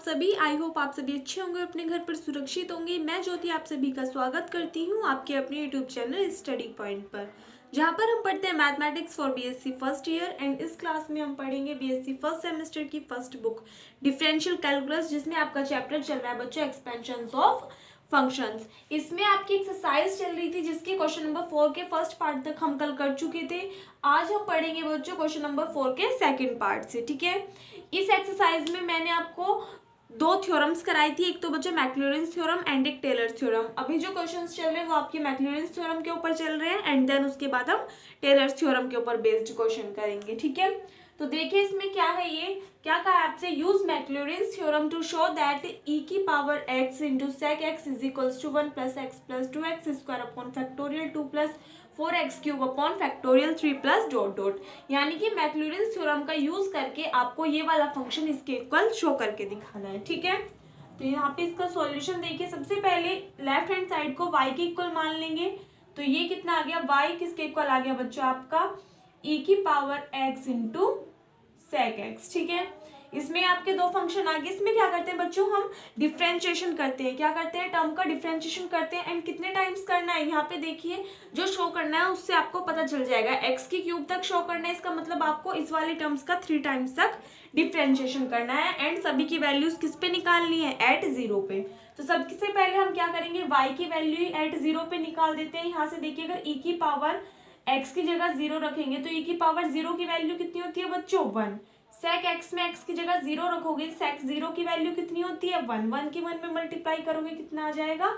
सभी। I hope आप सभी अच्छे होंगे, अपने घर पर सुरक्षित होंगे। मैं ज्योति आप सभी का स्वागत करती हूँ आपके अपने यूट्यूब चैनल स्टडी पॉइंट पर, जहाँ पर हम पढ़ते हैं mathematics for BSc first year. And इस क्लास में हम पढ़ेंगे बीएससी फर्स्ट सेमेस्टर की फर्स्ट बुक डिफरेंशियल कैलकुलस, जिसमें आपका चैप्टर चल रहा है बच्चों एक्सपेंशन ऑफ फंक्शंस। इसमें आपकी एक्सरसाइज चल रही थी जिसके क्वेश्चन नंबर 4 के फर्स्ट पार्ट तक हम कल कर चुके थे। आज हम पढ़ेंगे बच्चों क्वेश्चन नंबर 4 के सेकंड पार्ट से। ठीक है, इस एक्सरसाइज में मैंने आपको दो थ्योरम्स कराई थी, एक तो बच्चों मैक्लॉरिन्स थ्योरम एंड एक टेलर थ्योरम। अभी जो क्वेश्चंस चल रहे हैं वो आपके मैक्लॉरिन्स थ्योरम के ऊपर चल रहे हैं एंड देन उसके बाद हम टेलर थ्योरम के ऊपर बेस्ड क्वेश्चन करेंगे। ठीक है, तो देखिए इसमें क्या है, ये क्या कहा आपसे, use Maclaurin's theorem to show that e की power x into sec x is equals to 1 plus x plus 2x square upon factorial 2 plus 4x cube upon factorial 3 plus dot dot. यानी कि मैक्लॉरिन्स थ्योरम का use करके आपको ये वाला function इसके equal show करके दिखाना है। ठीक है, तो यहाँ पे इसका सॉल्यूशन देखिए, सबसे पहले लेफ्ट हैंड साइड को y के इक्वल मान लेंगे। तो ये कितना आ गया, y किसके इक्वल आ गया बच्चों आपका e की power x into sec x। ठीक है, इसमें आपके दो फंक्शन आ गए। इसमें क्या करते हैं बच्चों, हम डिफरेंशिएशन करते हैं। क्या करते हैं, टर्म का डिफरेंशिएशन करते हैं। एंड कितने टाइम्स करना है, यहाँ पे देखिए जो शो करना है उससे आपको पता चल जाएगा। x की क्यूब तक शो करना है, इसका मतलब आपको इस वाले टर्म्स का 3 टाइम्स तक डिफरेंशिएशन करना है। एंड सभी की वैल्यूज किस पे निकालनी है, एट 0 पे। तो सबसे पहले हम क्या करेंगे, y की वैल्यू एट 0 पे निकाल देते हैं। यहाँ से देखिए, अगर e की पावर x की जगह 0 रखेंगे तो e की पावर 0 की वैल्यू कितनी होती है बच्चों, 1। सेक x में x की जगह 0 रखोगे, सेक 0 की वैल्यू कितनी होती है, 1। 1 की 1 में मल्टीप्लाई करोगे कितना आ जाएगा,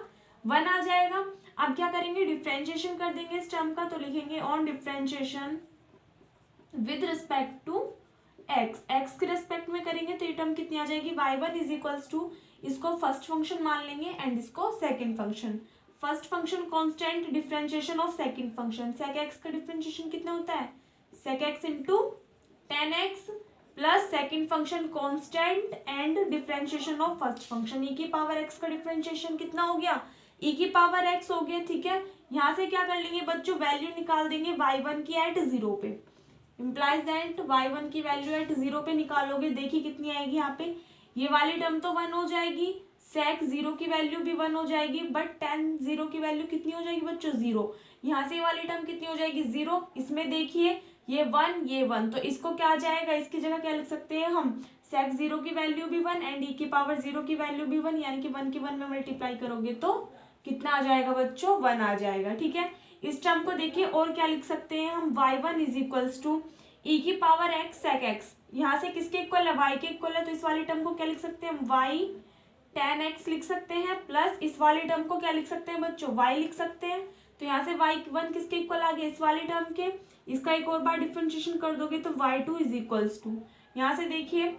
1 आ जाएगा। अब क्या करेंगे, डिफरेंशिएशन कर देंगे इस टर्म का। तो लिखेंगे on differentiation with respect to x, x के रेस्पेक्ट में करेंगे तो ये टर्म कितनी आ जाएगी, y1 इज इक्वल्स टू, इसको फर्स्ट फंक्शन मान लेंगे एंड इसको second function. First function constant, differentiation of second function. Sec x का डिफरेंशिएशन कितना होता है, sec x into 10x plus second function constant and differentiation of first function. e की power x का differentiation कितना हो गया, e की पावर x हो गया। ठीक है, यहाँ से क्या कर लेंगे बच्चों, वैल्यू निकाल देंगे y1 की एट 0 पे। इम्प्लाइज दैट y1 की वैल्यू एट 0 पे निकालोगे, देखिए कितनी आएगी यहाँ पे, ये वाली टर्म तो 1 हो जाएगी, सेक 0 की वैल्यू भी 1 हो जाएगी, बट tan 0 की वैल्यू कितनी हो जाएगी बच्चों, 0। यहाँ से ये वाली टर्म कितनी हो जाएगी, 0। इसमें देखिए ये 1 ये 1, तो इसको क्या आ जाएगा, इसकी जगह क्या लिख सकते हैं हम, सेक 0 की वैल्यू भी 1 एंड e की पावर 0 की वैल्यू भी 1, यानी कि 1 की 1 में मल्टीप्लाई करोगे तो कितना आ जाएगा बच्चों, 1 आ जाएगा। ठीक है, इस टर्म को देखिए और क्या लिख सकते हैं हम, y1 is equals to e की पावर x सेक x। यहाँ से किसके इक्वल है, y के इक्वल है, तो इस वाली टर्म को क्या लिख सकते हैं हम, y tan x लिख सकते हैं, प्लस इस वाली टर्म को क्या लिख सकते हैं बच्चों, y लिख सकते हैं। तो यहाँ से y1 किसके इक्वल आ गया, इस वाली टर्म के। इसका एक और बार डिफरेंशिएशन कर दोगे तो y2 इज इक्वल्स टू, यहाँ से देखिए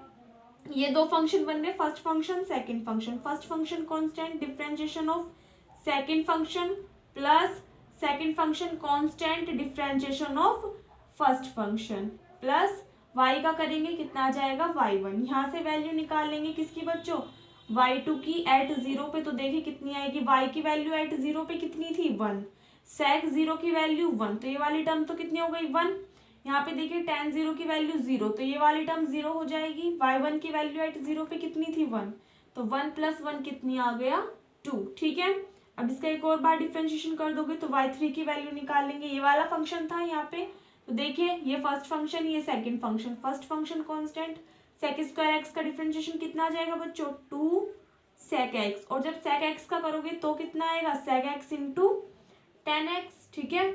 ये दो फंक्शन बन रहे, first function second function. First function constant, differentiation of second function plus second function constant, differentiation of first function plus y का करेंगे कितना आ जाएगा, y1। यहाँ से वैल्यू निकाल लेंगे किसकी बच्चों, y2 की एट 0 पे। तो देखिए कितनी आएगी, y की वैल्यू एट 0 पे कितनी थी, 1। सेक 0 की वैल्यू 1, तो ये वाली टर्म तो कितनी हो गई, 1। यहाँ पे देखिए tan 0 की वैल्यू 0, तो ये वाली टर्म 0 हो जाएगी। y1 की वैल्यू एट 0 पे कितनी थी, 1, तो 1 प्लस 1 कितनी आ गया, 2। ठीक है, अब इसका एक और बार डिफरेंशिएशन कर दोगे तो y3 की वैल्यू निकाल लेंगे। ये वाला फंक्शन था यहाँ पे, तो देखिए ये फर्स्ट फंक्शन, ये second function. First function constant, sec square x का डिफरेंशिएशन कितना आ जाएगा बच्चों, 2 सेक x। और जब सेक x का करोगे तो कितना आएगा, सेक x इंटू 10x। ठीक है,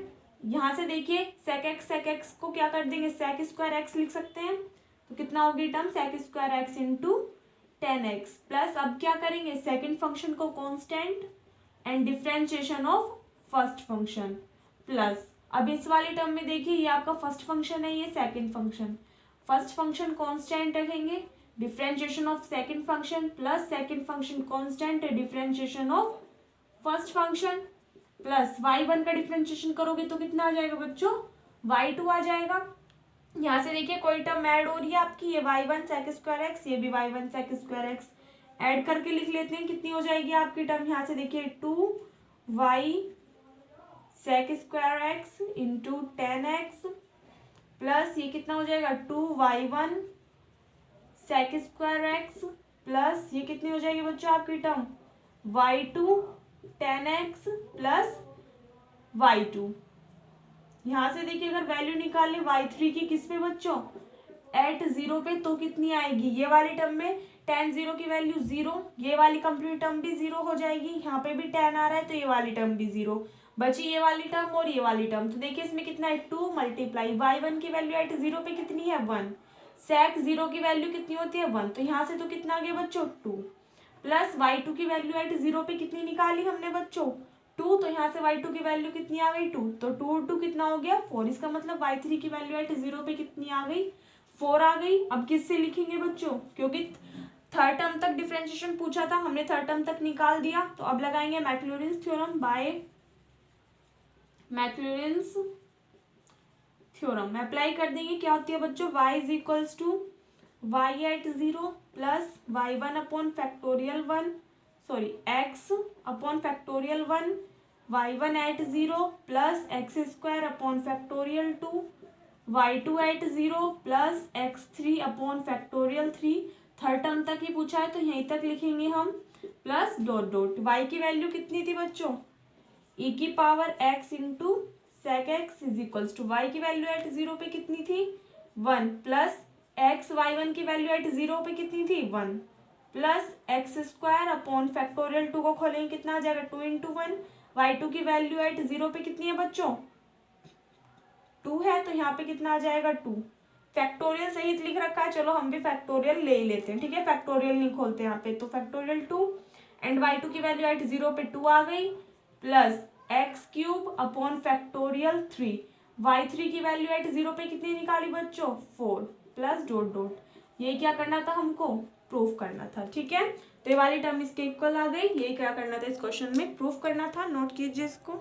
यहाँ से देखिए सेक x को क्या कर देंगे, सेक स्क्वायर x लिख सकते हैं। तो कितना होगी term, sec square x into 10x plus, अब क्या करेंगे, सेकंड फंक्शन को constant and differentiation of first function plus, अब इस वाली टर्म में देखिए ये आपका फर्स्ट फंक्शन है, ये second function. First function constant रखेंगे, differentiation of second function plus second function constant differentiation of first function plus y1 का डिफरेंशिएशन करोगे तो कितना आ जाएगा बच्चों, y2 आ जाएगा। यहाँ से देखिए कोई टर्म ऐड हो रही है आपकी, ये y1 सेक स्क्वायर x, ये भी y1 सेक स्क्वायर x, ऐड करके लिख लेते हैं कितनी हो जाएगी आपकी टर्म। यहाँ से देखिए 2y sec square x into 10x plus ये कितना हो जाएगा, 2y1 सेक स्क्वायर x प्लस ये कितनी हो जाएगी बच्चों आपकी term y2 10x plus y2। यहाँ से देखिए अगर वैल्यू निकालें y3 की किस पे बच्चों एट 0 पे, तो कितनी आएगी ये वाली टर्म में 10 0 की वैल्यू 0, ये वाली कंप्लीट टर्म भी 0 हो जाएगी, यहाँ पे भी 10 आ रहा है तो ये वाली टर्म भी 0 बची, ये वाली टर्म और ये वाली टर्म। तो देखिए इसमें कितना है 2 मल्टीप्लाई y1 की वैल्यू एट 0 पे कितनी है 1, sec 0 की वैल्यू कितनी होती है 1, तो यहाँ से तो कितना आ गया बच्चों 2, प्लस y2 की वैल्यू एट 0 पे कितनी निकाली हमने बच्चों 2, तो यहाँ से y2 की वैल्यू कितनी आ गई 2, तो 2 कितना हो गया 4, इसका मतलब y3 की वैल्यू एट 0 पे कितनी आ गई 4 आ गई। अब किससे लिखेंगे बच्चों, क्योंकि थर्ड टर्म तक डिफरेंशिएशन पूछा था, हमने थर्ड टर्म तक निकाल दिया, तो अब लगाएंगे Maclaurin's theorem by Maclaurin's theorem. Apply कर देंगे, क्या होती है बच्चों y is equals to y at 0 plus y1 upon factorial 1, sorry x upon factorial 1, y1 at 0 plus x square upon factorial 2, y2 at 0 plus x3 upon factorial 3। Third term तक ही पूछा है तो यहीं तक लिखेंगे हम, प्लस डॉट डॉट y की वैल्यू कितनी थी बच्चों e की power x into sec x is equals to y की वैल्यू एट 0 पे कितनी थी 1, प्लस x y1 की वैल्यू एट 0 पे कितनी थी 1, plus x square upon factorial 2 को खोलेंगे कितना आ जाएगा 2 इंटू 1, y2 की वैल्यू एट 0 पे कितनी है बच्चों 2 है, तो यहाँ पे कितना आ जाएगा 2, फैक्टोरियल सहित लिख रखा है, चलो हम भी फैक्टोरियल ले ही लेते हैं, ठीक है, फैक्टोरियल नहीं खोलते यहाँ पे, तो फैक्टोरियल 2 एंड y2 की वैल्यू एट 0 पे 2 आ गई, plus x cube upon factorial 3, y3 की वैल्यू एट 0 पे कितनी निकाली बच्चों 4, प्लस डॉट डॉट, ये क्या करना था हमको प्रूफ करना था, ठीक है, तो ये वाली टर्म इसके इक्वल आ गई, ये क्या करना था इस क्वेश्चन में प्रूफ करना था, नोट कीजिए इसको।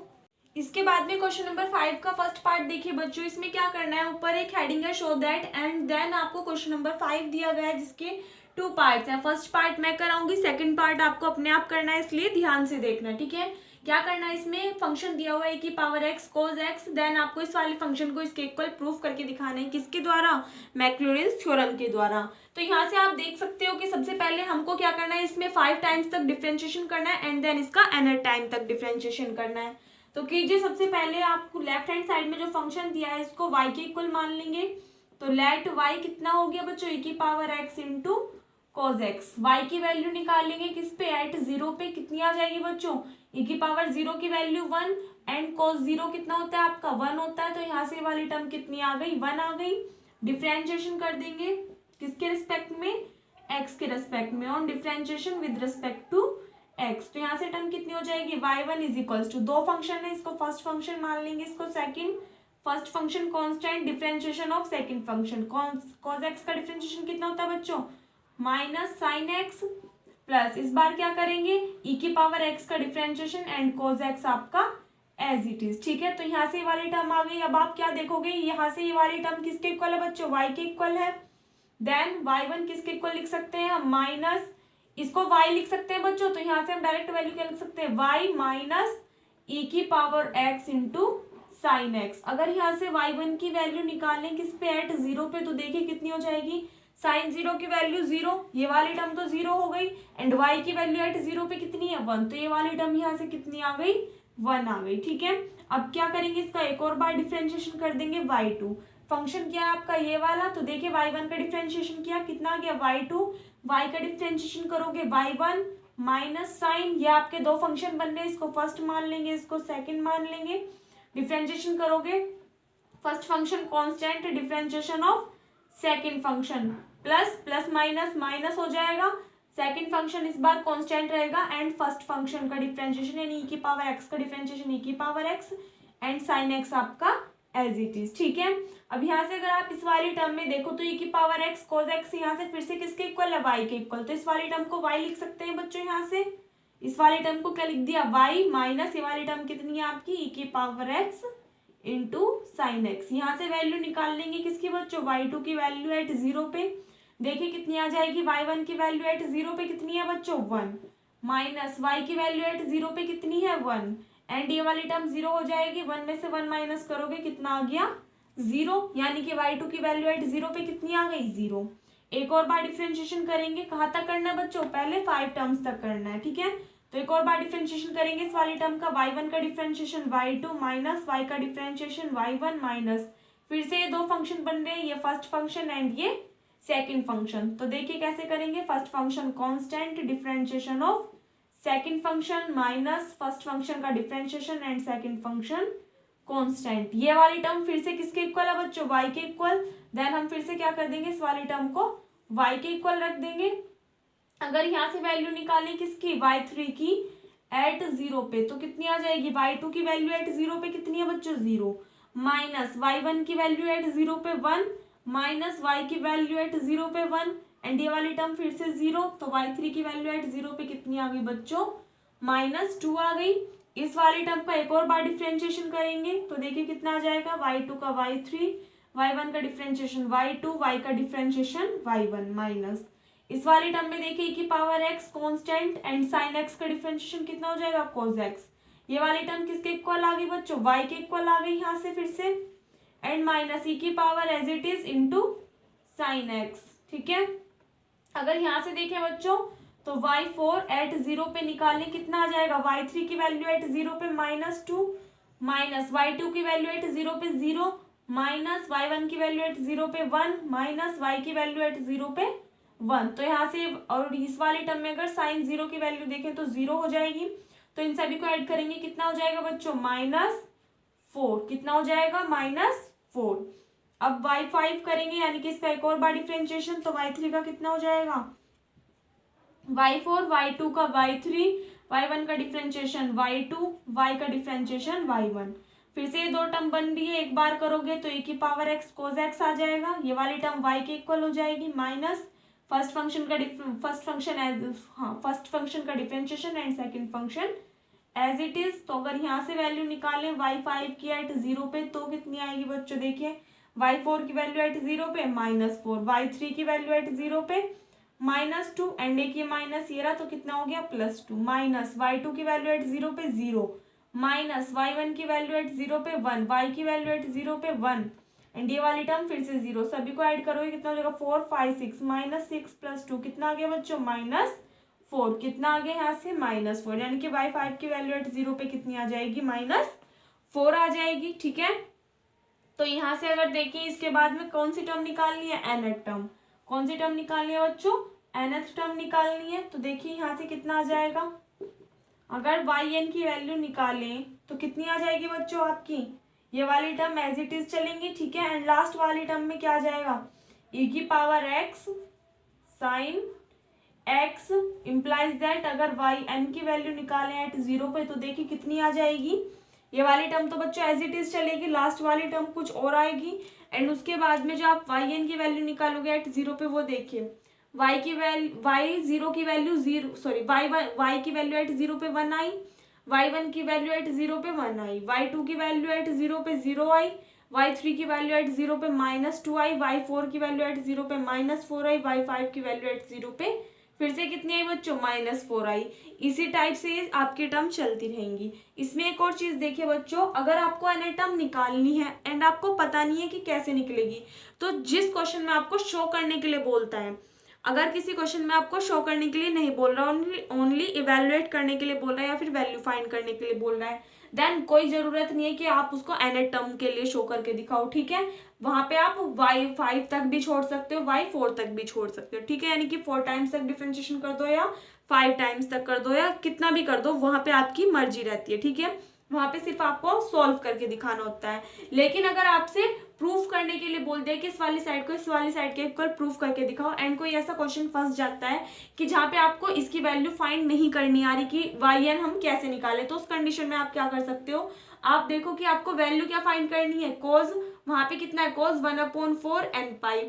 इसके बाद में क्वेश्चन नंबर 5 का फर्स्ट पार्ट देखिए बच्चों, इसमें क्या करना है, ऊपर एक हेडिंग है शो दैट, एंड देन आपको क्वेश्चन नंबर 5 दिया गया है जिसके 2 पार्ट्स हैं। फर्स्ट पार्ट मैं कराऊंगी, सेकंड पार्ट आपको अपने आप करना है, इसलिए ध्यान से देखना, ठीक है। क्या करना है, इसमें फंक्शन दिया हुआ है की power x cos x, then आपको इस वाले फंक्शन को इसके इक्वल प्रूफ करके दिखाना है, किसके द्वारा मैक्लॉरिन्स थ्योरम के द्वारा। तो यहाँ से आप देख सकते हो कि सबसे पहले हमको क्या करना है, इसमें 5 टाइम्स तक डिफ्रेंशिएशन करना है एंड देन इसका nth टाइम तक डिफ्रेंशिएशन करना है। तो कीजिए, सबसे पहले आपको लेफ्ट हैंड साइड में जो फंक्शन दिया है इसको y के इक्वल मान लेंगे, तो लेट y कितना हो गया बच्चों e की power x into cos x, y की वैल्यू निकालेंगे किस पे एट 0 पे, कितनी आ जाएगी बच्चों e की पावर 0 की वैल्यू 1 एंड कोज 0 कितना होता है आपका 1 होता है, तो यहाँ से वाली टर्म कितनी आ गई 1 आ गई। डिफ्रेंशिएशन कर देंगे किसके रिस्पेक्ट में x के रिस्पेक्ट में, on differentiation with respect to x, तो यहाँ से टर्म कितनी हो जाएगी y1 इज इक्वल्स टू, दो फंक्शन है, इसको फर्स्ट फंक्शन मान लेंगे, इसको second, first function constant differentiation of second function, cos x का डिफरेंशिएशन कितना होता है बच्चों माइनस साइन x, प्लस इस बार क्या करेंगे e की पावर x का डिफरेंशिएशन एंड cos x आपका एज इट इज, ठीक है। तो यहाँ से ये वाली टर्म आ गई। अब आप क्या देखोगे, यहाँ से ये वाली टर्म किसके इक्वल है बच्चों y के इक्वल है, देन y1 किसके इक्वल लिख सकते हैं हम माइनस, इसको y लिख सकते हैं बच्चों, तो यहाँ से हम डायरेक्ट वैल्यू क्या लिख सकते हैं y माइनस e की power x into sine x. अगर यहाँ से y1 की वैल्यू निकालें किस पे एट 0 पे, तो देखिए कितनी हो जाएगी साइन 0 की वैल्यू 0, ये वाली टर्म तो 0 हो गई, एंड y की वैल्यू एट 0 पे कितनी है 1, तो ये वाली टर्म यहाँ से कितनी आ गई 1 आ गई, ठीक है। अब क्या करेंगे, इसका एक और बार डिफरेंशिएशन कर देंगे y2, फंक्शन क्या है आपका ये वाला, तो देखिए y1 का डिफरेंशिएशन किया कितना आ गया y2, y का डिफरेंशिएशन करोगे y1 माइनस साइन, ये आपके दो फंक्शन बन रहे हैं, इसको फर्स्ट मान लेंगे, इसको सेकंड मान लेंगे, डिफरेंशिएशन करोगे first function constant differentiation of second function, plus plus minus minus हो जाएगा, सेकंड फंक्शन इस बार कांस्टेंट रहेगा एंड फर्स्ट फंक्शन का डिफरेंशिएशन यानी e की पावर x का डिफरेंशिएशन e की power x and sine x आपका एज इट इज, ठीक है। अब यहाँ से अगर आप इस वाली टर्म में देखो तो e की पावर x cos x यहाँ से फिर से किसके इक्वल है y के इक्वल, तो इस वाली टर्म को y लिख सकते हैं बच्चों, यहाँ से इस वाली टर्म को क्या लिख दिया y माइनस ये वाली टर्म कितनी है आपकी e की power x into sine x, यहाँ से वैल्यू निकाल लेंगे किसकी बच्चों y2 की वैल्यू एट 0 पे, देखिए कितनी आ जाएगी y1 की वैल्यू एट 0 पे कितनी है बच्चों 1 माइनस y की वैल्यू एट 0 पे कितनी है 1 एंड ये वाली टर्म 0 हो जाएगी, 1 में से 1 माइनस करोगे कितना आ गया 0, यानी कि y2 की वैल्यू एट 0 पे कितनी आ गई 0। एक और बार डिफरेंशिएशन करेंगे। कहाँ तक करना है बच्चों, पहले 5 टर्म्स तक करना है, ठीक है। तो एक और बार डिफरेंशिएशन करेंगे इस वाली टर्म का, y1 का डिफरेंशिएशन y2 माइनस y का डिफरेंशिएशन y1 माइनस, फिर से ये दो फंक्शन बन रहे हैं, ये फर्स्ट फंक्शन एंड ये सेकंड फंक्शन। तो देखिए कैसे करेंगे, first function constant, differentiation of second function minus first function का differentiation and second function constant. ये वाली टर्म फिर से किसके इक्वल है बच्चों, y के इक्वल। देन हम फिर से क्या कर देंगे, इस वाली टर्म को y के इक्वल रख देंगे। अगर यहाँ से वैल्यू निकालें किसकी, y3 की एट 0 पे, तो कितनी आ जाएगी, y2 की वैल्यू एट 0 पे कितनी है बच्चों, 0, माइनस y1 की वैल्यू एट 0 पे 1, माइनस y की वैल्यू एट 0 पे 1, एंड ये वाली टर्म फिर से 0, तो y3 की वैल्यू एट 0 पे कितनी आ गई बच्चों, -2 आ गई। इस वाली टर्म का एक और बार डिफरेंशिएशन करेंगे तो देखिए कितना आ जाएगा, y2 का y3, y1 का डिफरेंशिएशन y2, y का डिफरेंशिएशन y1 माइनस, इस वाली टर्म में देखिए e की power x constant and sin x का डिफरेंशिएशन कितना हो जाएगा, cos x। ये वाली टर्म किसके इक्वल आ गई बच्चों, y के इक्वल आ गई यहाँ से फिर से, एंड माइनस e की power as it is into sin x, ठीक है। अगर यहाँ से देखें बच्चों तो y4 एट 0 पे निकालें कितना आ जाएगा, y3 की वैल्यू एट 0 पे -2, माइनस y2 की वैल्यू एट 0 पे 0, माइनस y1 की वैल्यू एट 0 पे 1, माइनस y की वैल्यू एट 0 पे 1। तो यहाँ से और इस वाली टर्म में अगर साइन 0 की वैल्यू देखें तो 0 हो जाएगी। तो इन सभी को ऐड करेंगे कितना हो जाएगा बच्चों, -4, कितना हो जाएगा, -4। अब y5 करेंगे यानी कि इसका एक और बार डिफरेंशिएशन, तो y3 का कितना हो जाएगा, y4, y2 का y3, y1 का डिफरेंशिएशन y2, y का डिफरेंशिएशन y1। फिर से ये दो टर्म बन रही है, एक बार करोगे तो e की पावर x cos x आ जाएगा, ये वाली टर्म y के इक्वल हो जाएगी, माइनस फर्स्ट फंक्शन का differentiation and second function as it is. तो अगर यहाँ से वैल्यू निकालें y5 की एट 0 पे तो कितनी आएगी बच्चों, देखिए y4 की वैल्यू एट 0 पे -4, y3 की वैल्यू एट 0 पे -2, एंड एक ये माइनस ये रहा तो कितना हो गया, +2, माइनस y2 की वैल्यू एट 0 पे 0, माइनस y1 की वैल्यू एट 0 पे 1, y की वैल्यू एट 0 पे 1, एंड ये वाली टर्म फिर से 0। सभी को ऐड करोगे कितना हो जाएगा, 4, 5, 6, -6 + 2 कितना आ गया बच्चों, -4, कितना आ गया यहाँ से, -4, यानी कि y5 की वैल्यू एट 0 पे कितनी आ जाएगी, -4 आ जाएगी, ठीक है। तो यहाँ से अगर देखें इसके बाद में कौन सी टर्म निकालनी है, nth टर्म। कौन सी टर्म निकालनी है बच्चों, nth टर्म निकालनी है। तो देखिए यहाँ से कितना आ जाएगा, अगर yn की वैल्यू निकालें तो कितनी आ जाएगी बच्चों आपकी, ये वाली टर्म एज इट इज चलेंगी, ठीक है। एंड लास्ट वाली टर्म में क्या आ जाएगा, e की power x sin x implies that अगर yn की वैल्यू निकालें एट 0 पे तो देखिए कितनी आ जाएगी, ये वाली टर्म तो बच्चों एज इट इज चलेगी, लास्ट वाली टर्म कुछ और आएगी। एंड उसके बाद में जो आप yn की वैल्यू निकालोगे एट 0 पे वो देखिए y की वैल्यू y0 की वैल्यू 0 सॉरी y की वैल्यू एट 0 पे 1 आई, y1 की वैल्यू एट 0 पे 1 आई, y2 की वैल्यू एट 0 पे 0 आई, y3 की वैल्यू एट 0 पे -2 आई, y4 की वैल्यू एट 0 पे -4 आई, y5 की वैल्यू एट 0 पे फिर से कितनी आई बच्चों, -4 आई। इसी टाइप से आपकी टर्म चलती रहेंगी। इसमें एक और चीज देखिए बच्चों, अगर आपको एन टर्म निकालनी है एंड आपको पता नहीं है कि कैसे निकलेगी, तो जिस क्वेश्चन में आपको शो करने के लिए बोलता है, अगर किसी क्वेश्चन में आपको शो करने के लिए नहीं बोल रहा, ओनली इवेलुएट करने के लिए बोल रहा है या फिर वैल्यू फाइंड करने के लिए बोल रहा है, देन कोई जरूरत नहीं है कि आप उसको एन टर्म के लिए शो करके दिखाओ, ठीक है। वहां पे आप y5 तक भी छोड़ सकते हो, y4 तक भी छोड़ सकते हो, ठीक है। यानी कि 4 टाइम्स तक डिफरेंशिएशन कर दो या 5 टाइम्स तक कर दो या कितना भी कर दो, वहां पे आपकी मर्जी रहती है, ठीक है। वहां पे सिर्फ आपको सॉल्व करके दिखाना होता है। लेकिन अगर आपसे प्रूफ करने के लिए बोल दिया कि इस वाली साइड को इस वाली साइड के इक्वल प्रूफ करके दिखाओ, एंड कोई ऐसा क्वेश्चन फंस जाता है कि जहाँ पे आपको इसकी वैल्यू फाइंड नहीं करनी आ रही कि yn हम कैसे निकालें, तो उस कंडीशन में आप क्या कर सकते हो, आप देखो कि आपको वैल्यू क्या फाइंड करनी है, कोज वहां पे कितना है, कोज 1/4 n पाई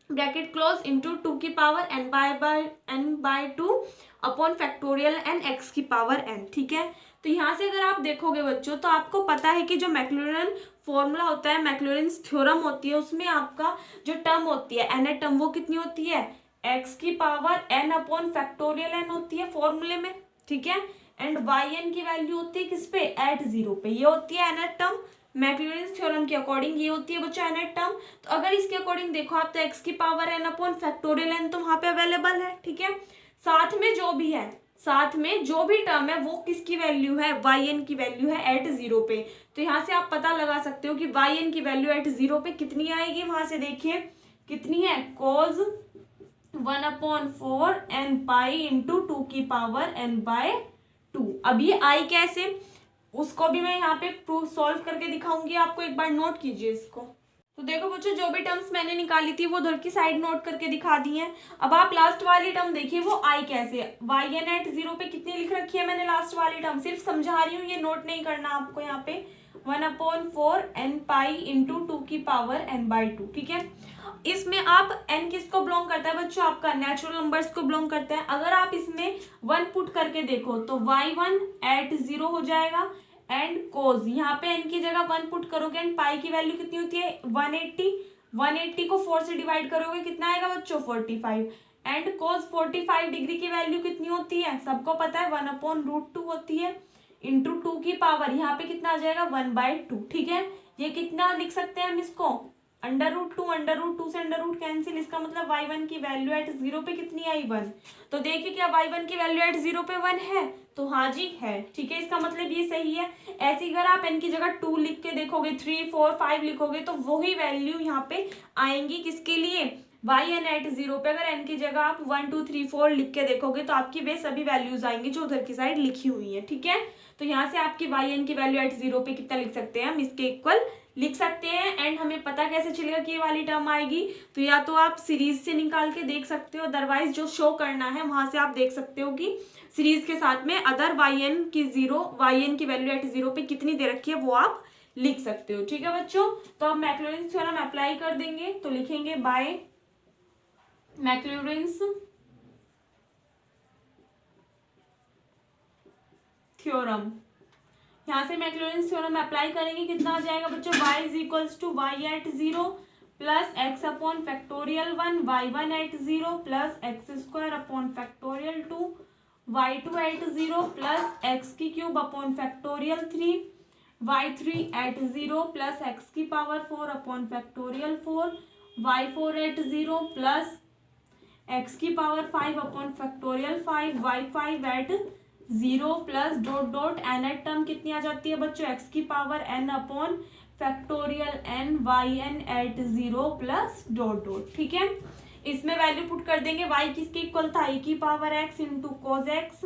ब्रैकेट क्लोज इंटू 2 की power n/2 upon factorial n x की पावर n, ठीक है। तो यहाँ से अगर आप देखोगे बच्चों तो आपको पता है कि जो मैक्लॉरिन फॉर्मूला होता है, मैक्लॉरिन थ्योरम होती है, उसमें आपका जो टर्म होती है n टर्म वो कितनी होती है, x की power n upon factorial n होती है फॉर्मूले में, ठीक है। एंड yn की वैल्यू होती है किस पे, एट 0 पे, ये होती है n टर्म। मैक्लॉरिन्स थ्योरम के अकॉर्डिंग ये होती है बच्चों nth टर्म। तो अगर इसके अकॉर्डिंग देखो आप तो x की power n upon factorial n तो वहां पे अवेलेबल है, ठीक है। साथ में जो भी टर्म है वो किसकी वैल्यू है, yn की वैल्यू है एट 0 पे। तो यहाँ से आप पता लगा सकते हो कि yn की वैल्यू एट 0 पे कितनी आएगी, वहां से देखिए कितनी है, cos 1/4 n पाई इंटू 2 की पावर n/2। अब ये आई कैसे, उसको भी मैं यहाँ पे प्रूफ सॉल्व करके दिखाऊंगी आपको, एक बार नोट कीजिए इसको। तो देखो बच्चों जो भी टर्म्स मैंने निकाली थी वो उधर की साइड नोट करके दिखा दी हैं। अब आप लास्ट वाली टर्म देखिए वो आई कैसे, yn एट 0 पे कितनी लिख रखी है मैंने लास्ट वाली टर्म, सिर्फ समझा रही हूँ, ये नोट नहीं करना आपको। यहाँ पे 1/4 n पाई इंटू 2 की पावर n/2, ठीक है। इसमें आप n किसको बिलोंग करता है बच्चों, आपका नेचुरल नंबर्स को बिलोंग करता है। अगर आप इसमें 1 पुट करके देखो तो y1 एट 0 हो जाएगा एंड कोज, यहाँ पे n की जगह 1 पुट करोगे एंड पाई की वैल्यू कितनी होती है 180 को 4 से डिवाइड करोगे कितना आएगा बच्चों 45 एंड कोज 45 डिग्री की वैल्यू कितनी होती है सबको पता है 1/√2 होती है इंटू 2 की पावर, यहाँ पे कितना आ जाएगा 1/2, ठीक है। ये कितना लिख सकते हैं हम इसको √2 से √ कैंसिल, इसका मतलब y1 की वैल्यू एट 0 पे कितनी आई 1। तो देखिए क्या y1 की वैल्यू एट 0 पे 1 है, तो हाँ जी है, ठीक है, इसका मतलब ये सही है। ऐसे अगर आप n की जगह 2 लिख के देखोगे 3 4 5 लिखोगे तो वही वैल्यू यहाँ पे आएंगी किसके लिए, yn एट 0 पे। अगर n की जगह आप 1 2 3 4 लिख के देखोगे तो आपकी वे सभी वैल्यूज आएंगी जो उधर की साइड लिखी हुई है, ठीक है। तो यहाँ से आपकी yn की वैल्यू एट 0 पे कितना लिख सकते हैं हम, इसके इक्वल लिख सकते हैं। एंड हमें पता कैसे चलेगा कि ये वाली टर्म आएगी, तो या तो आप सीरीज से निकाल के देख सकते हो, अदरवाइज जो शो करना है वहां से आप देख सकते हो कि सीरीज के साथ में अदर yn की वैल्यू एट 0 पे कितनी दे रखी है वो आप लिख सकते हो, ठीक है बच्चों। तो अब मैक्लॉरिन्स थ्योरम अप्लाई कर देंगे, तो लिखेंगे बाय मैक्लॉरिन्स थ्योरम, यहाँ से मैक्लॉरिन्स थ्योरम अप्लाई करेंगे, कितना आ जाएगा बच्चों y is equals to y at 0 plus x upon factorial 1 y1 at 0 plus x² upon factorial 2 y2 at 0 plus x की cube upon factorial 3 y3 at 0 plus x की power 4 upon factorial 4 y4 at 0 plus x की power 5 upon factorial 5 y5 at 0 plus dot dot nth term कितनी आ जाती है बच्चों x की power n upon factorial n yn at 0 plus dot dot, ठीक है। इसमें वैल्यू पुट कर देंगे, y किसके इक्वल था e की power x into cos x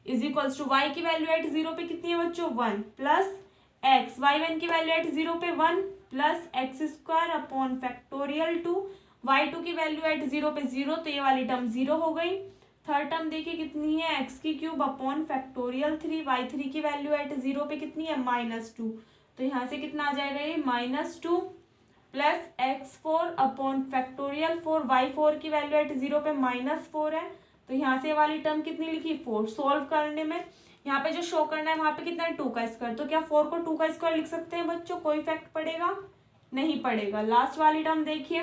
is equals to y की वैल्यू एट 0 पे कितनी है बच्चों 1 प्लस x y1 की वैल्यू एट 0 पे 1 plus x² upon factorial 2 y2 की वैल्यू एट 0 पे 0, तो ये वाली टर्म 0 हो गई। थर्ड टर्म देखिए कितनी है x की क्यूब अपॉन फैक्टोरियल 3 y3 की वैल्यू एट 0 पे कितनी है -2, तो यहाँ से कितना आ जाएगा ये -2 plus x4 upon factorial 4 y4 की वैल्यू एट 0 पे -4 है, तो यहाँ से वाली टर्म कितनी लिखी 4। सॉल्व करने में यहाँ पे जो शो करना है वहाँ पे कितना है 2 का स्क्वायर, तो क्या 4 को 2 का स्क्वायर लिख सकते हैं बच्चों, कोई इफेक्ट पड़ेगा नहीं पड़ेगा। लास्ट वाली टर्म देखिए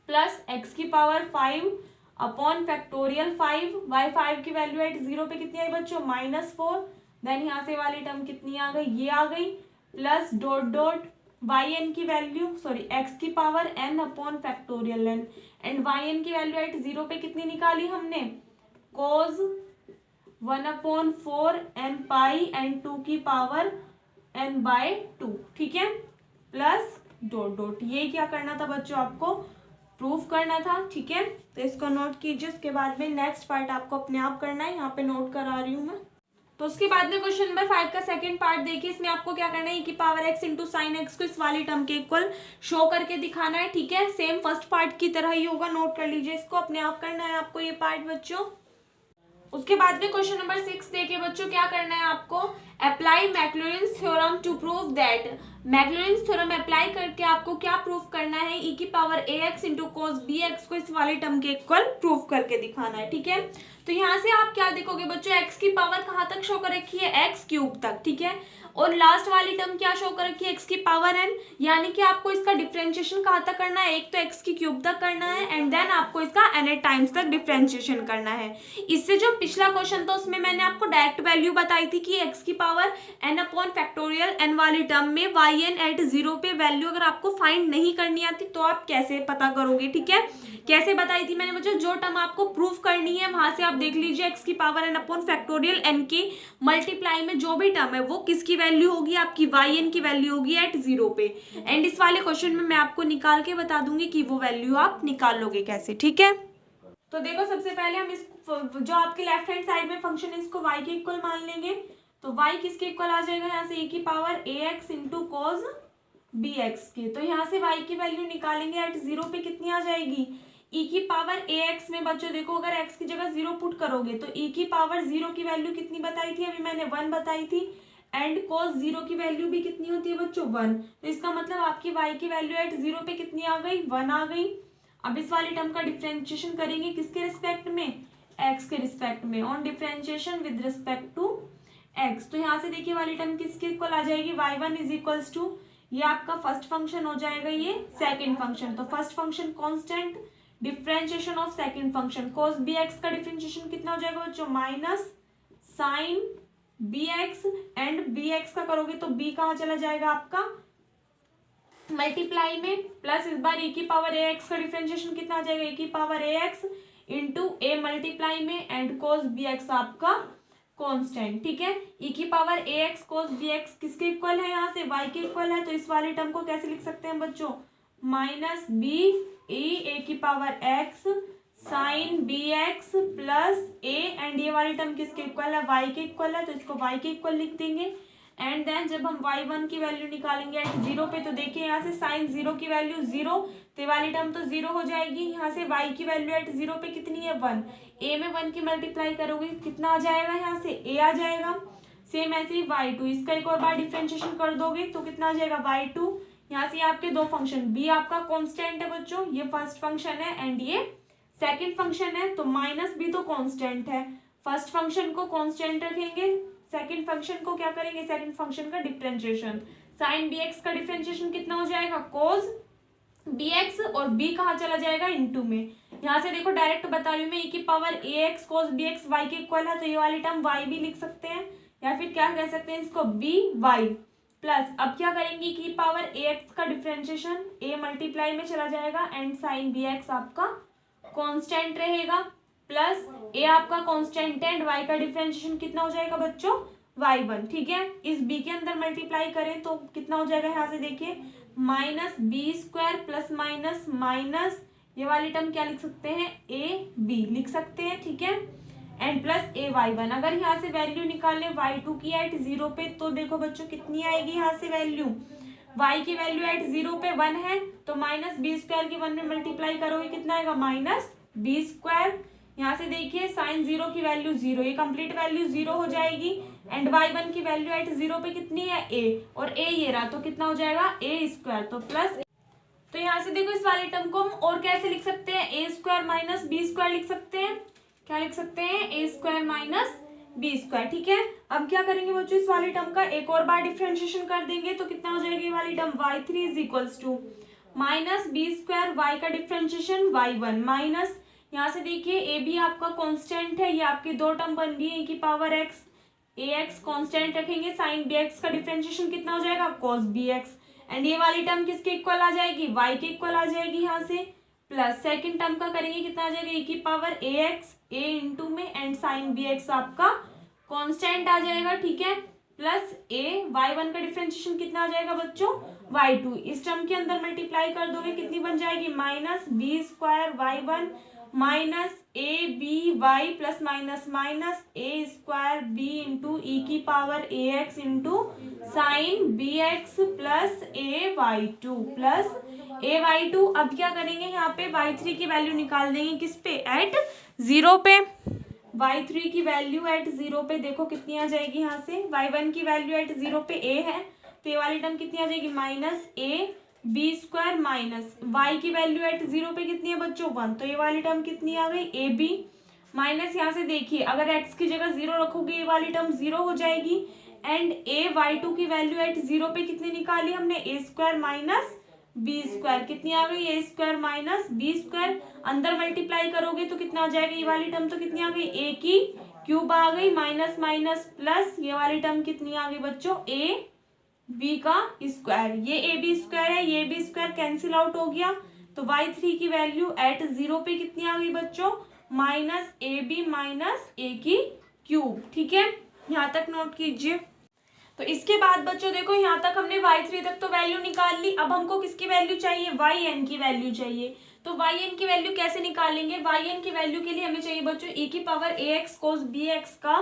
प्लस x की पावर 5 अपॉन फैक्टोरियल 5 y5 की वैल्यू एट 0 पे कितनी आई बच्चों -4, देन यहाँ से वाली टर्म कितनी आ गई, ये आ गई प्लस डॉट डॉट yn की वैल्यू x की power n upon factorial n and yn की वैल्यू एट 0 पे कितनी निकाली हमने cos 1/4 n पाई एंड 2 की पावर n/2, ठीक है, प्लस डॉट डॉट। ये क्या करना था बच्चों, आपको प्रूफ करना था, ठीक है। तो इसको नोट कीजिए, उसके बाद में नेक्स्ट पार्ट आपको अपने आप करना है, यहाँ पे नोट करा रही हूँ मैं। तो उसके बाद में क्वेश्चन नंबर 5 का सेकंड पार्ट देखिए, इसमें आपको क्या करना है e की power x into sine x को इस वाली टर्म के इक्वल शो करके दिखाना है, ठीक है। सेम फर्स्ट पार्ट की तरह ही होगा, नोट कर लीजिए इसको, अपने आप करना है आपको ये पार्ट बच्चों। उसके बाद में क्वेश्चन नंबर 6 देखिए बच्चों, क्या करना है आपको, apply Maclaurin's theorem to prove that. Maclaurin's theorem apply करके आपको क्या प्रूफ करना है, e की power ax into cos bx को इस वाले टर्म के इक्वल प्रूफ करके दिखाना है, ठीक है। तो यहाँ से आप क्या देखोगे बच्चों, x की पावर कहाँ तक शो कर रखी है x³ तक, ठीक है। और लास्ट वाली टर्म क्या शो कर रखी है, x की पावर n, यानी कि आपको इसका डिफरेंशिएशन कहाँ तक करना है, एक तो x की क्यूब तक करना है एंड देन आपको इसका n टाइम्स तक डिफरेंशिएशन करना है। इससे जो पिछला क्वेश्चन था उसमें मैंने आपको डायरेक्ट वैल्यू बताई थी कि x की power n upon factorial n वाली टर्म में yn एट 0 पे वैल्यू अगर आपको फाइंड नहीं करनी आती तो आप कैसे पता करोगे, ठीक है। कैसे बताई थी मैंने बच्चों, जो टर्म आपको प्रूफ करनी है वहां से आप देख लीजिए x की power n upon factorial n के मल्टीप्लाई में जो भी टर्म है वो किसकी वैल्यू होगी, आपकी yn की वैल्यू होगी एट 0 पे। एंड इस वाले क्वेश्चन में मैं आपको निकाल के बता दूंगी कि वो वैल्यू आप निकाल लोगे कैसे, ठीक है। तो देखो सबसे पहले हम इस जो आपके लेफ्ट हैंड साइड में फंक्शन है इसको y के इक्वल मान लेंगे। तो y किसके इक्वल आ जाएगा, यहाँ से e की power ax into cos bx के। तो यहाँ से y की वैल्यू निकालेंगे एट 0 पे कितनी आ जाएगी, e की पावर ax में बच्चों देखो अगर x की जगह 0 पुट करोगे तो e की पावर 0 की वैल्यू कितनी बताई थी, अभी मैंने 1 बताई थी एंड cos 0 की वैल्यू भी कितनी होती है बच्चों 1। तो इसका मतलब आपकी y की वैल्यू एट 0 पे कितनी आ गई, 1 आ गई। अब इस वाली टर्म का डिफरेंशिएशन करेंगे किसके रिस्पेक्ट में, x के रिस्पेक्ट में, on differentiation with respect to x। तो यहाँ से देखिए वाली टर्म किसके इक्वल आ जाएगी, y1 इज इक्वल्स टू, ये आपका फर्स्ट फंक्शन हो जाएगा, ये सेकंड फंक्शन। तो first function constant, differentiation of second function cos bx का डिफरेंशिएशन कितना हो जाएगा बच्चों, minus sine bx and bx का करोगे तो b कहाँ चला जाएगा आपका मल्टीप्लाई में, प्लस इस बार e की पावर ax का डिफरेंशिएशन कितना आ जाएगा, e की power ax into a multiply में एंड cos bx आपका कांस्टेंट, ठीक है। e की पावर ax cos bx किसके इक्वल है, यहाँ से y के इक्वल है। तो इस वाली टर्म को कैसे लिख सकते हैं बच्चों, माइनस b a की power x sine bx plus a and ये वाली टर्म किसके इक्वल है, y के इक्वल है। तो इसको y के इक्वल लिख देंगे एंड देन जब हम y1 की वैल्यू निकालेंगे एट 0 पे तो देखिए यहाँ से साइन 0 की वैल्यू 0, तो ये वाली टर्म तो 0 हो जाएगी। यहाँ से y की वैल्यू एट 0 पे कितनी है 1, a में 1 की मल्टीप्लाई करोगे कितना आ जाएगा, यहाँ से a आ जाएगा। सेम ऐसे ही y2, इसका एक और बार डिफरेंशिएशन कर दोगे तो कितना आ जाएगा y2। यहाँ से आपके दो फंक्शन, b आपका कांस्टेंट है बच्चों, ये फर्स्ट फंक्शन है एंड ये सेकंड फंक्शन है, तो माइनस b तो कांस्टेंट है। फर्स्ट फंक्शन को कांस्टेंट रखेंगे, सेकंड फंक्शन को क्या करेंगे, सेकंड फंक्शन का डिफरेंशिएशन, साइन bx का डिफरेंशिएशन कितना हो जाएगा, cos bx और b कहाँ चला जाएगा, इनटू में। यहाँ से देखो डायरेक्ट बता रही हूँ मैं, e की power ax cos bx y के इक्वल है, तो ये वाली टर्म y भी लिख सकते हैं या फिर क्या कह सकते हैं इसको by प्लस। अब क्या करेंगे, की पावर ax का डिफरेंशिएशन a मल्टीप्लाई में चला जाएगा एंड साइन bx आपका कांस्टेंट रहेगा, प्लस a आपका कांस्टेंट है एंड y का डिफरेंशिएशन कितना हो जाएगा बच्चों y1, ठीक है। इस b के अंदर मल्टीप्लाई करें तो कितना हो जाएगा, यहाँ से देखिए minus B square plus minus minus, ये वाली टर्म क्या लिख सकते हैं, a b लिख सकते हैं, ठीक है, एंड प्लस a y1। अगर यहाँ से वैल्यू निकालें y2 की एट 0 पे तो देखो बच्चों कितनी आएगी, यहाँ से वैल्यू y की वैल्यू एट 0 पे 1 है, तो माइनस बी स्क्वायर की 1 में मल्टीप्लाई करोगे कितना आएगा, माइनस बी स्क्वायर। यहाँ से देखिए साइन 0 की वैल्यू 0, ये कंप्लीट वैल्यू 0 हो जाएगी एंड y1 की वैल्यू एट 0 पे कितनी है a, और a ये रहा तो कितना हो जाएगा a स्क्वायर, तो प्लस। तो यहाँ से देखो इस वाले टर्म को हम और कैसे लिख सकते हैं, a square minus B square लिख सकते हैं, क्या लिख सकते हैं, a square minus B square, ठीक है। अब क्या करेंगे बच्चों, इस वाली टर्म का एक और बार डिफरेंशिएशन कर देंगे तो कितना हो जाएगी, वाली term y3 is equals to minus B square y का डिफरेंशिएशन y1 माइनस, यहाँ से देखिए ए बी आपका कांस्टेंट है, ये आपकी दो टर्म बन गई है, e की पावर x ax कांस्टेंट रखेंगे, साइन bx का डिफरेंशिएशन कितना हो जाएगा, cos bx एंड ये वाली टर्म किसके इक्वल आ जाएगी, y के इक्वल आ जाएगी, यहाँ से प्लस सेकंड टर्म का करेंगे कितना आ जाएगा, e की पावर ax a इंटू में एंड साइन bx आपका कांस्टेंट आ जाएगा, ठीक है, प्लस a y1 का डिफरेंशिएशन कितना आ जाएगा बच्चों y2, इस टर्म के अंदर मल्टीप्लाई कर दोगे कितनी बन जाएगी, minus B square y1 minus A B Y plus minus minus A square B into E की power A X into sine B X plus A Y two plus A Y two. अब क्या करेंगे, यहाँ पे y3 की value निकाल देंगे किस पे, एट 0 पे। y3 की वैल्यू एट 0 पे देखो कितनी आ जाएगी, यहाँ से y1 की वैल्यू एट 0 पे a है तो ये वाली टर्म कितनी आ जाएगी, माइनस ए बी स्क्वायर माइनस वाई की वैल्यू एट 0 पे कितनी है बच्चों 1, तो ये वाली टर्म कितनी आ गई ए बी माइनस, यहाँ से देखिए अगर x की जगह 0 रखोगे ये वाली टर्म 0 हो जाएगी एंड ए वाई टू की वैल्यू एट जीरो पे कितनी निकाली हमने, ए स्क्वायर माइनस बी स्क्वायर, कितनी आ गई, ए स्क्वायर माइनस बी स्क्वायर, अंदर मल्टीप्लाई करोगे तो कितना आ जाएगा, ये वाली टर्म तो कितनी आ गई, ए की क्यूब आ गई, माइनस माइनस प्लस ये वाली टर्म कितनी आ गई बच्चों, ए बी का स्क्वायर, ये ए बी स्क्वायर है, ये बी स्क्वायर कैंसिल आउट हो गया, तो वाई थ्री की वैल्यू एट जीरो पे कितनी आ गई बच्चों, माइनस ए बी माइनस ए की क्यूब। ठीक है, यहाँ तक नोट कीजिए। तो इसके बाद बच्चों देखो यहाँ तक हमने y3 तक तो वैल्यू निकाल ली, अब हमको किसकी वैल्यू चाहिए, yn की वैल्यू चाहिए। तो yn की वैल्यू कैसे निकालेंगे, yn की वैल्यू के लिए हमें चाहिए बच्चों e की पावर ax cos bx का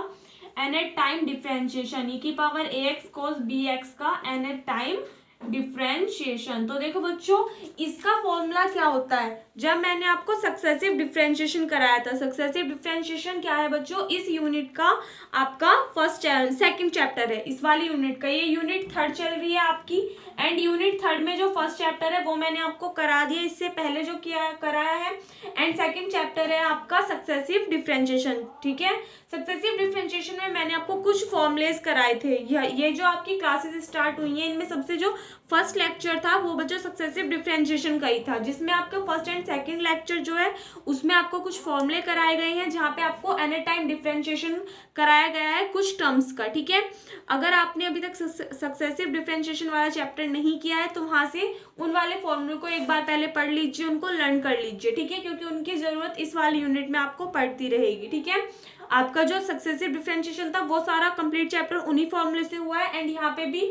nth टाइम डिफरेंशिएशन, e की पावर ax cos bx का nth टाइम डिफरेंशिएशन। तो देखो बच्चों इसका फॉर्मूला क्या होता है, जब मैंने आपको सक्सेसिव डिफरेंशिएशन कराया था, सक्सेसिव डिफरेंशिएशन क्या है बच्चों, इस यूनिट का आपका सेकंड चैप्टर है, इस वाली यूनिट का, ये यूनिट थर्ड चल रही है आपकी, एंड यूनिट थर्ड में जो फर्स्ट चैप्टर है वो मैंने आपको करा दिया इससे पहले जो किया कराया है, एंड सेकंड चैप्टर है आपका सक्सेसिव डिफरेंशिएशन। ठीक है, सक्सेसिव डिफरेंशिएशन में मैंने आपको कुछ फॉर्मुलेस कराए थे, ये जो आपकी क्लासेस स्टार्ट हुई हैं इनमें सबसे जो फर्स्ट लेक्चर था वो बच्चों सक्सेसिव डिफरेंशिएशन का ही था, जिसमें आपका फर्स्ट एंड सेकंड लेक्चर जो है उसमें आपको कुछ फॉर्मूले कराए गए हैं, जहाँ पे आपको एन टाइम डिफरेंशिएशन कराया गया है कुछ टर्म्स का। ठीक है, अगर आपने अभी तक सक्सेसिव डिफरेंशिएशन वाला चैप्टर नहीं किया है तो वहां से उन वाले फॉर्मूले को एक बार पहले पढ़ लीजिए, उनको लर्न कर लीजिए। ठीक है, क्योंकि उनकी जरूरत इस वाली यूनिट में आपको पड़ती रहेगी। ठीक है, आपका जो सक्सेसिव डिफरेंशिएशन था वो सारा कंप्लीट चैप्टर उन्हीं फॉर्मूले से हुआ है, एंड यहाँ पे भी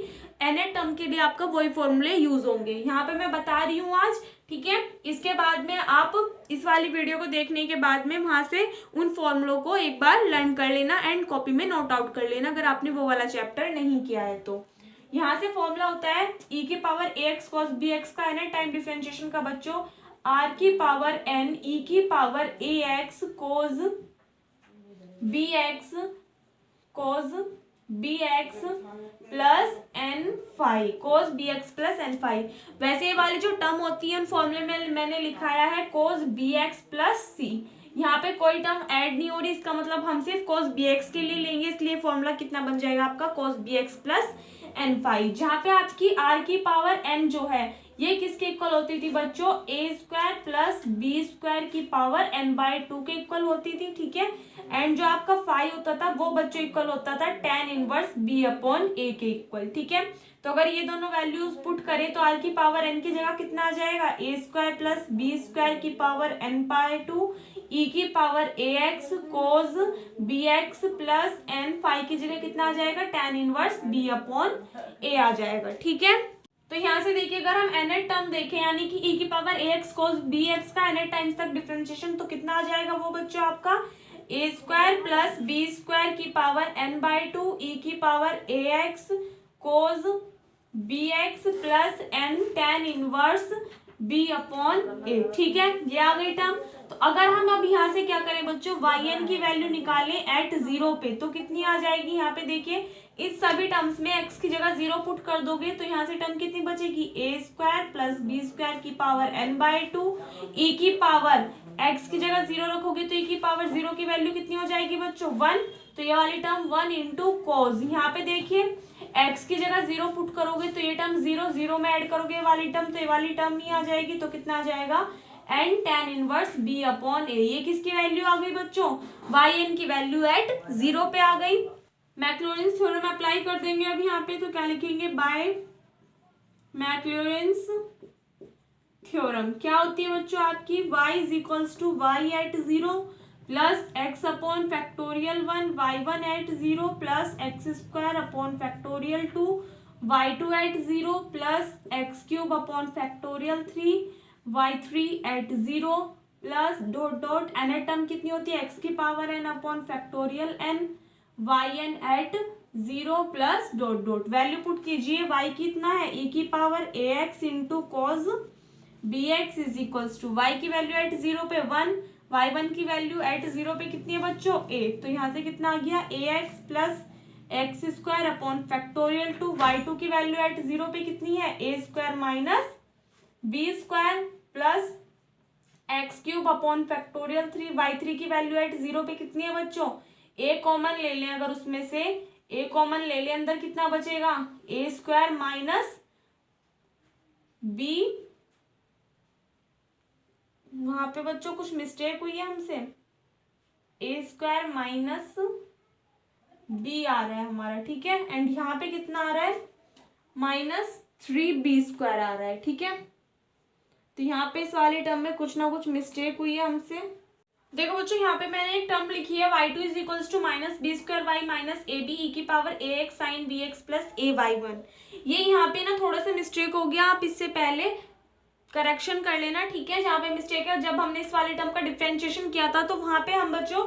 एन टर्म के लिए आपका वही फॉर्मूले यूज होंगे, यहाँ पे मैं बता रही हूँ आज। ठीक है, इसके बाद में आप इस वाली वीडियो को देखने के बाद में वहां से उन फॉर्मूलों को एक बार लर्न कर लेना एंड कॉपी में नोट आउट कर लेना अगर आपने वो वाला चैप्टर नहीं किया है तो। यहाँ से फॉर्मूला होता है e की पावर ax cos bx का एन टाइम डिफरेंशिएशन का बच्चों r की पावर n e की power ax cos bx plus n phi, cos bx plus n phi. वैसे ये वाली जो टर्म होती है उन फॉर्मूले में मैंने लिखाया है cos bx प्लस c, यहाँ पे कोई टर्म ऐड नहीं हो रही, इसका मतलब हम सिर्फ cos bx के लिए लेंगे, इसलिए फॉर्मूला कितना बन जाएगा आपका cos bx plus n phi, जहाँ पे आपकी r की पावर n जो है ये किसके इक्वल होती थी बच्चों, ए स्क्वायर प्लस बी स्क्वायर की पावर n बाई टू के इक्वल होती थी। ठीक है, एंड जो आपका फाई होता था वो बच्चों इक्वल होता था tan इनवर्स b अपॉन ए के इक्वल। ठीक है, तो अगर ये दोनों वैल्यूज पुट करें तो r की पावर n की जगह कितना आ जाएगा, a square plus b square की power n by two, e की power ax cos bx plus n phi की जगह कितना आ जाएगा, tan inverse b upon a आ जाएगा। ठीक है, तो यहाँ से देखिए अगर हम nth टर्म देखें यानी कि e की पावर ax cos bx का nth टाइम्स तक डिफरेंशिएशन तो कितना आ जाएगा वो बच्चों आपका a square plus b square की power n by two, e की power ax cos bx plus n tan inverse b upon a. ठीक है, ये आ गई टर्म। तो अगर हम अब यहाँ से क्या करें बच्चों, yn की वैल्यू निकालें एट जीरो पे तो कितनी आ जाएगी, यहाँ पे देखिए इस सभी टर्म्स में x की जगह जीरो पुट कर दोगे तो यहाँ से टर्म कितनी बचेगी, ए स्क्वायर प्लस बी स्क्वायर की power n by two, e की पावर x की जगह जीरो रखोगे तो e की पावर जीरो की वैल्यू कितनी हो जाएगी बच्चों, 1, तो ये वाली टर्म 1 इंटू कॉज, यहाँ पे देखिए x की जगह जीरो पुट करोगे तो ये टर्म जीरो, जीरो में ऐड करोगे ये वाली टर्म तो ये वाली टर्म ही आ जाएगी, तो कितना आ जाएगा n tan inverse b upon a. ये किसकी वैल्यू आ गई बच्चों, yn की वैल्यू एट जीरो पे आ गई। मैक्लॉरेंस थ्योरम अप्लाई कर देंगे अब यहाँ पे, तो क्या लिखेंगे, बाय मैक्लॉरेंस थ्योरम क्या होती है बच्चों आपकी, y is equals to y at zero plus x upon factorial 1 y1 at zero plus x square upon factorial 2 y2 at zero plus x cube upon factorial 3 y3 at zero plus dot dot n term कितनी होती है, x की power n upon factorial n yn at zero plus dot dot, value put कीजिए, y कितना है, e की power ax into cos bx is equals to y की value eight zero पे 1, y1 की वैल्यू एट जीरो पे कितनी है बच्चों, a, तो यहाँ से कितना आ गया ax plus x square upon factorial 2, y2 की वैल्यू एट जीरो पे कितनी है, a square minus B square plus x cube upon factorial 3, y3 की वैल्यू एट जीरो पे कितनी है बच्चों, a कॉमन ले लें अगर उसमें से ए कॉमन ले ले, अंदर कितना बचेगा ए स्क्वायर माइनस बी, वहां पे बच्चों कुछ मिस्टेक हुई है हमसे, ए स्क्वायर माइनस बी आ रहा है हमारा, ठीक है। एंड यहाँ पे कितना आ रहा है -3b² आ रहा है, ठीक है। तो यहाँ पे इस वाले टर्म में कुछ ना कुछ मिस्टेक हुई है हमसे। देखो बच्चों यहाँ पे मैंने एक टर्म लिखी है y2 is equals to -b² minus ab e की power ax sin bx plus ay1। ये यहाँ पे ना थोड़ा सा मिस्टेक हो गया, आप इससे पहले करेक्शन कर लेना, ठीक है। जहाँ पे मिस्टेक है, जब हमने इस वाले टर्म का डिफरेंशिएशन किया था तो वहां पे हम बच्चों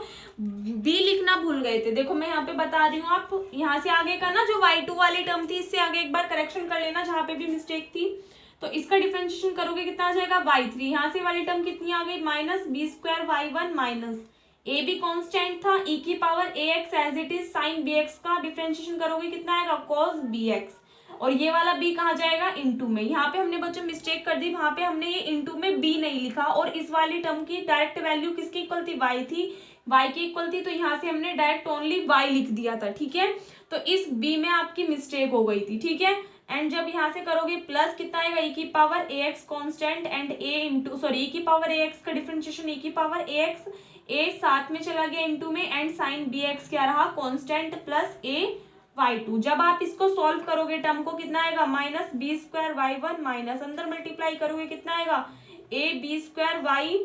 b लिखना भूल गए थे। देखो मैं यहाँ पे बता रही हूँ, आप यहाँ से आगे का ना जो y2 वाली टर्म थी इससे आगे एक बार करेक्शन कर लेना जहाँ पे भी मिस्टेक थी। तो इसका डिफरेंशिएशन करोगे कितना आ जाएगा y3, यहाँ से वाली टर्म कितनी आ गई -b² y1 माइनस ए बी कॉन्स्टेंट था, e की power ax as it is sine bx का डिफरेंशिएशन करोगे कितना आएगा cos bx, और ये वाला b कहाँ जाएगा इनटू में। यहाँ पे हमने बच्चों मिस्टेक कर दी, वहां पे हमने ये इनटू में b नहीं लिखा, और इस वाली टर्म की डायरेक्ट वैल्यू किसकी इक्वल थी y थी, y की इक्वल थी, तो यहाँ से हमने डायरेक्ट ओनली y लिख दिया था, ठीक है। तो इस b में आपकी मिस्टेक हो गई थी, ठीक है। एंड जब यहाँ से करोगे प्लस कितना आएगा e की power ax constant and a into e की पावर ax का डिफरेंशिएशन e की पावर ax, a साथ में चला गया इनटू में, एंड साइन bx क्या रहा कांस्टेंट प्लस a y2। जब आप इसको सॉल्व करोगे टर्म को कितना आएगा -b² y1 माइनस, अंदर मल्टीप्लाई करोगे कितना आएगा ab² y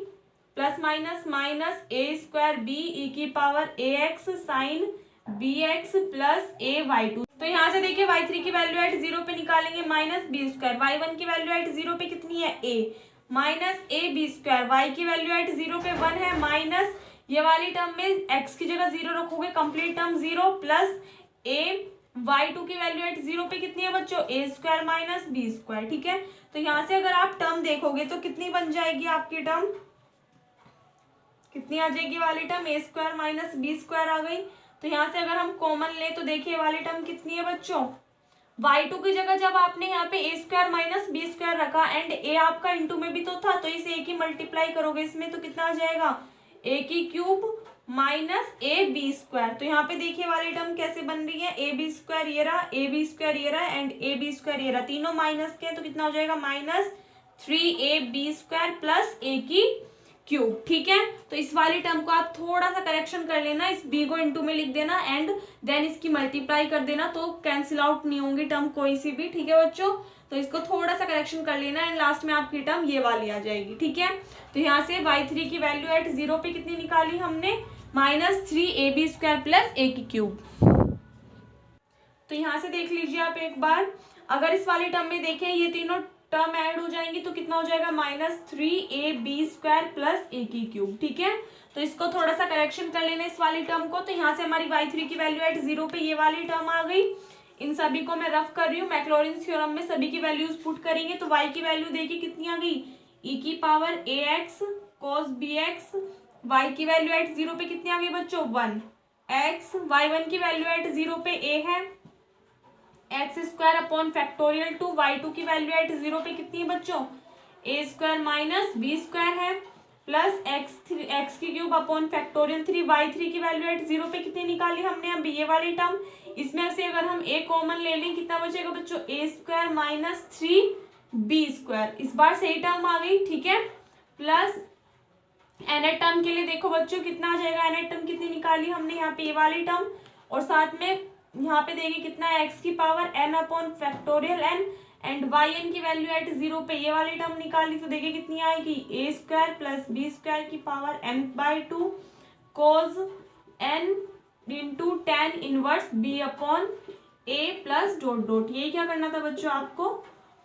plus minus minus a² b e की power ax sine bx plus a y2। तो यहाँ से देखिए y3 की वैल्यू एट 0 पे निकालेंगे -b² y1 की वैल्यू एट 0 पे कितनी है a माइनस ab² y की वैल्यू एट 0 पे 1 है, माइनस ये वाली टर्म में x की जगह 0 रखोगे, complete term 0 plus a y2 की वैल्यू एट 0 पे कितनी है बच्चों a² माइनस b², ठीक है। तो यहाँ से अगर आप टर्म देखोगे तो कितनी बन जाएगी आपकी टर्म, कितनी आ जाएगी वाली टर्म a² माइनस b² आ गई। तो यहाँ से अगर हम कॉमन ले तो देखिए वाली टर्म कितनी है बच्चों, y2 की जगह जब आपने यहाँ पे a² माइनस b² रखा एंड a आपका इंटू में भी तो था, तो इस a की मल्टीप्लाई करोगे इसमें तो कितना आ जाएगा a³ माइनस ab²। तो यहाँ पे देखिए वाली टर्म कैसे बन रही है ab² ये रहा, ab² ये रहा एंड ab² ये रहा, तीनों माइनस के, तो कितना हो जाएगा -3ab² प्लस a³, ठीक है। तो इस वाली टर्म को आप थोड़ा सा करेक्शन कर लेना, इस b को इनटू में लिख देना एंड देन इसकी मल्टीप्लाई कर देना, तो कैंसिल आउट नहीं होंगी टर्म कोई सी भी, ठीक है बच्चों। तो इसको थोड़ा सा करेक्शन कर लेना एंड लास्ट में आपकी टर्म ये वाली आ जाएगी, ठीक है। तो यहाँ से y3 की वैल्यू एट 0 पे कितनी निकाली हमने -3ab² प्लस a³। तो यहाँ से देख लीजिए आप एक बार, अगर इस वाली टर्म में देखें ये तीनों टर्म ऐड हो जाएंगी तो कितना हो जाएगा -3ab² प्लस a³, ठीक है। तो इसको थोड़ा सा करेक्शन कर लेना इस वाली टर्म को। तो यहाँ से हमारी y3 की वैल्यू एट 0 पे ये वाली टर्म आ गई। इन सभी को मैं रफ कर रही हूँ, मैक्लॉरिन थ्योरम में सभी की वैल्यूज पुट करेंगे तो y की वैल्यू देखिए कितनी आ गई e की power ax cos bx, y की वैल्यू एट 0 पे कितनी आ गई बच्चों 1 x, y1 की वैल्यू एट 0 पे a है x² अपॉन फैक्टोरियल 2, y2 की वैल्यू एट 0 पे कितनी है बच्चों a² माइनस b² है plus x³ upon factorial 3, y3 की वैल्यू एट 0 पे कितनी निकाली हमने अभी ये वाली टर्म, इसमें से अगर हम a कॉमन ले लें कितना बचेगा बच्चों a² माइनस 3b², इस बार सही टर्म आ गई, ठीक है। प्लस nth टर्म के लिए देखो बच्चों कितना आ जाएगा, nth टर्म कितनी निकाली हमने यहाँ पे ये वाली टर्म, और साथ में यहाँ पे देखिए कितना है x की power n upon factorial n and yn की वैल्यू एट 0 पे ये वाली टर्म निकाली तो देखिए कितनी आएगी a² प्लस b² की power n/2 cos n into tan inverse b upon a plus dot dot, ये क्या करना था बच्चों आपको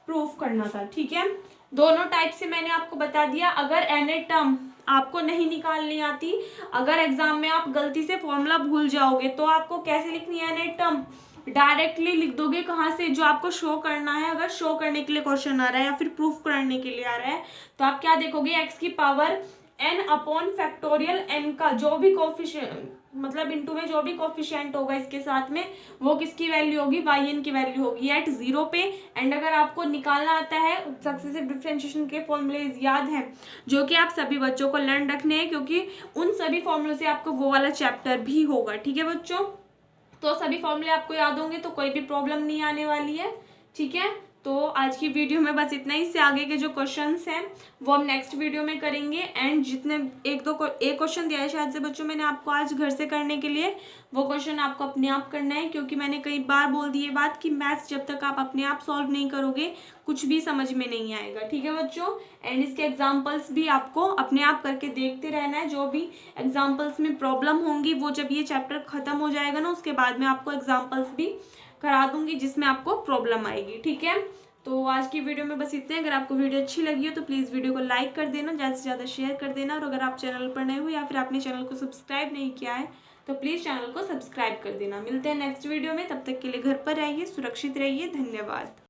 प्रूफ करना था, ठीक है। दोनों टाइप से मैंने आपको बता दिया। अगर nth टर्म आपको नहीं निकालनी आती, अगर एग्जाम में आप गलती से फॉर्मूला भूल जाओगे तो आपको कैसे लिखनी है nth टर्म, डायरेक्टली लिख दोगे कहाँ से, जो आपको शो करना है। अगर शो करने के लिए क्वेश्चन आ रहा है या फिर प्रूफ करने के लिए आ रहा है तो आप क्या देखोगे x की power n upon factorial n का जो भी कोफिशिएंट मतलब इनटू में जो भी कोफिशिएंट होगा इसके साथ में वो किसकी वैल्यू होगी yn की वैल्यू होगी एट 0 पे। एंड अगर आपको निकालना आता है सक्सेसिव डिफरेंशिएशन के फॉर्मूले याद हैं जो कि आप सभी बच्चों को लर्न रखने हैं, क्योंकि उन सभी फॉर्मूलों से आपको वो वाला चैप्टर भी होगा, ठीक है बच्चों। तो सभी फॉर्मूले आपको याद होंगे तो कोई भी प्रॉब्लम नहीं आने वाली है। ठीक है, तो आज की वीडियो में बस इतना ही। इससे आगे के जो क्वेश्चंस हैं वो हम नेक्स्ट वीडियो में करेंगे। एंड जितने एक क्वेश्चन दिया है शायद से बच्चों मैंने आपको आज घर से करने के लिए, वो क्वेश्चन आपको अपने आप करना है, क्योंकि मैंने कई बार बोल दी ये बात कि मैथ्स जब तक आप अपने आप सॉल्व नहीं करोगे कुछ भी समझ में नहीं आएगा। ठीक है बच्चों, एंड इसके एग्जाम्पल्स भी आपको अपने आप करके देखते रहना है। जो भी एग्जाम्पल्स में प्रॉब्लम होंगी वो जब ये चैप्टर खत्म हो जाएगा ना उसके बाद में आपको एग्जाम्पल्स भी करा दूंगी जिसमें आपको प्रॉब्लम आएगी। ठीक है, तो आज की वीडियो में बस इतने। अगर आपको वीडियो अच्छी लगी हो तो प्लीज़ वीडियो को लाइक कर देना, ज़्यादा से ज़्यादा शेयर कर देना, और अगर आप चैनल पर नए हो या फिर आपने चैनल को सब्सक्राइब नहीं किया है तो प्लीज़ चैनल को सब्सक्राइब कर देना। मिलते हैं नेक्स्ट वीडियो में, तब तक के लिए घर पर रहिए, सुरक्षित रहिए, धन्यवाद।